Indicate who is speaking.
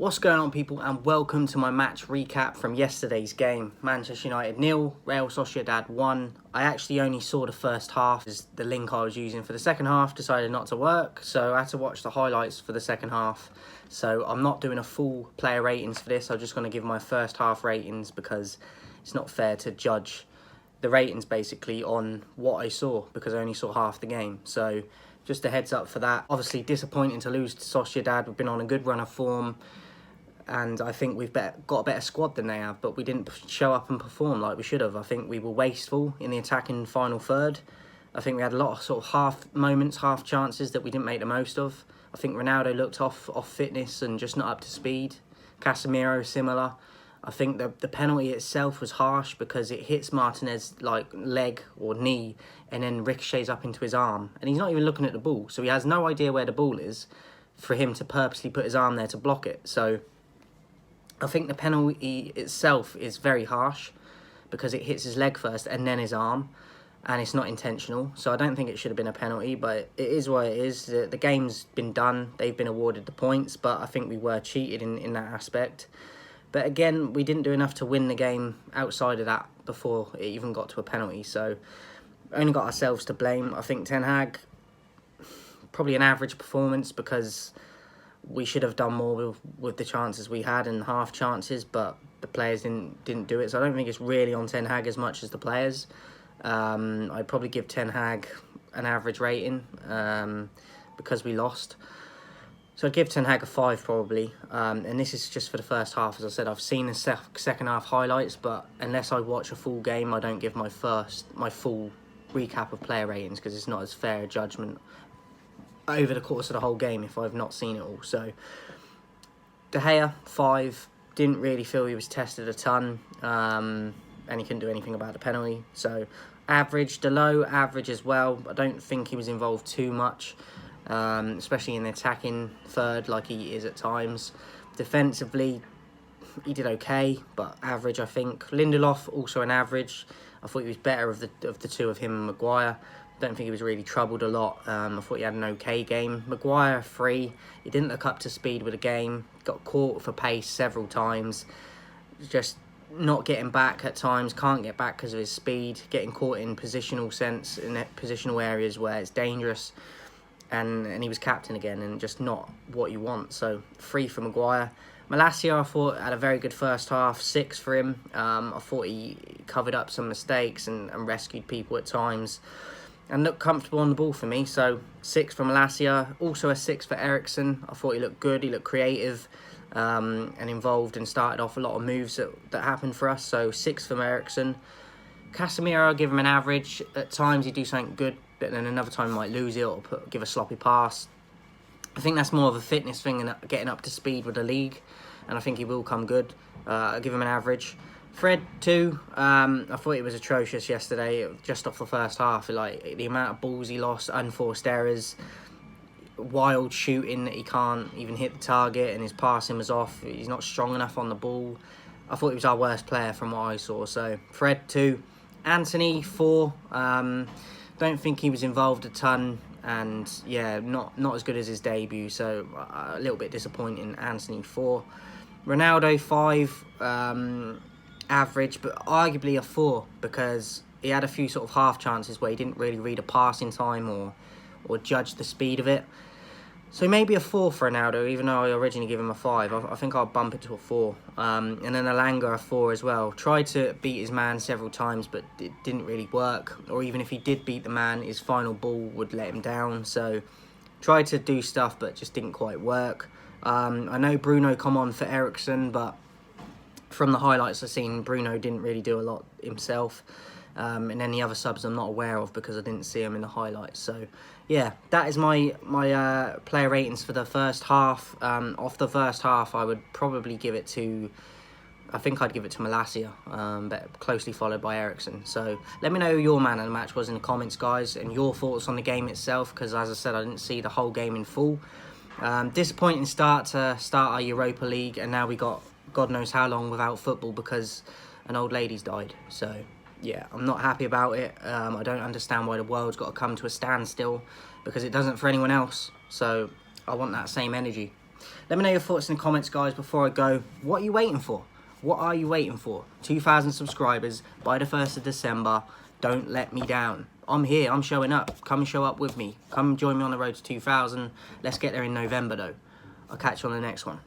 Speaker 1: What's going on, people, and welcome to my match recap from yesterday's game. Manchester United 0, Real Sociedad 1. I actually only saw the first half, as the link I was using for the second half decided not to work, so I had to watch the highlights for the second half. So I'm not doing a full player ratings for this. I'm just going to give my first half ratings because it's not fair to judge the ratings basically on what I saw, because I only saw half the game. So just a heads up for that. Obviously disappointing to lose to Sociedad. We've been on a good run of form, and I think we've got a better squad than they have, but we didn't show up and perform like we should have. I think we were wasteful in the attacking final third. I think we had a lot of sort of half moments, half chances that we didn't make the most of. I think Ronaldo looked off fitness and just not up to speed. Casemiro, similar. I think the penalty itself was harsh because it hits Martinez's leg or knee and then ricochets up into his arm. And he's not even looking at the ball, so he has no idea where the ball is for him to purposely put his arm there to block it. So I think the penalty itself is very harsh because it hits his leg first and then his arm, and it's not intentional. So I don't think it should have been a penalty, but it is what it is. The game's been done. They've been awarded the points, but I think we were cheated in that aspect. But again, we didn't do enough to win the game outside of that before it even got to a penalty. So only got ourselves to blame. I think Ten Hag, probably an average performance because we should have done more with the chances we had and half chances, but the players didn't do it. So I don't think it's really on Ten Hag as much as the players. I'd probably give Ten Hag an average rating because we lost. So I'd give Ten Hag a 5 probably. And this is just for the first half. As I said, I've seen the second half highlights, but unless I watch a full game, I don't give my full recap of player ratings because it's not as fair a judgment over the course of the whole game if I've not seen it all. So De Gea, 5. Didn't really feel he was tested a ton, and he couldn't do anything about the penalty. So average, below average as well. I don't think he was involved too much, especially in the attacking third like he is at times. Defensively, he did okay, but average, I think. Lindelof, also an average. I thought he was better of the two of him and Maguire. Don't think he was really troubled a lot. I thought he had an okay game. Maguire, 3. He didn't look up to speed with the game. Got caught for pace several times. Just not getting back at times. Can't get back because of his speed. Getting caught in positional sense, in positional areas where it's dangerous. And he was captain again, and just not what you want. So 3 for Maguire. Malacia, I thought, had a very good first half. 6 for him. I thought he covered up some mistakes and rescued people at times and looked comfortable on the ball for me. So 6 for Malacia. Also a 6 for Eriksen. I thought he looked good. He looked creative and involved and started off a lot of moves that happened for us. So 6 for Eriksen. Casemiro, I'll give him an average. At times he do something good, but then another time he might lose it or give a sloppy pass. I think that's more of a fitness thing and getting up to speed with the league, and I think he will come good. I'll give him an average. Fred, 2. I thought he was atrocious yesterday, just off the first half. Like the amount of balls he lost, unforced errors, wild shooting that he can't even hit the target, and his passing was off. He's not strong enough on the ball. I thought he was our worst player from what I saw. So Fred, 2. Anthony, 4. Don't think he was involved a ton, and yeah, not as good as his debut. So a little bit disappointing. Anthony, 4. Ronaldo, 5. Average, but arguably a 4 because he had a few sort of half chances where he didn't really read a pass in time or judge the speed of it. So maybe a 4 for Ronaldo, even though I originally gave him a 5. I think I'll bump it to a 4. And then Elanga, a 4 as well. Tried to beat his man several times, but it didn't really work. Or even if he did beat the man, his final ball would let him down. So tried to do stuff, but just didn't quite work. I know Bruno come on for Eriksen, but from the highlights I've seen, Bruno didn't really do a lot himself. And then the other subs I'm not aware of because I didn't see them in the highlights. So yeah, that is my player ratings for the first half. Off the first half, I would probably give it to, I think I'd give it to Malacia, but closely followed by Eriksen. So let me know who your man of the match was in the comments, guys, and your thoughts on the game itself, because as I said, I didn't see the whole game in full. Disappointing start to start our Europa League, and now we got God knows how long without football because an old lady's died. So yeah, I'm not happy about it. I don't understand why the world's got to come to a standstill because it doesn't for anyone else. So I want that same energy. Let me know your thoughts in the comments, guys, before I go. What are you waiting for? What are you waiting for? 2,000 subscribers by the 1st of December. Don't let me down. I'm here. I'm showing up. Come and show up with me. Come join me on the road to 2,000. Let's get there in November, though. I'll catch you on the next one.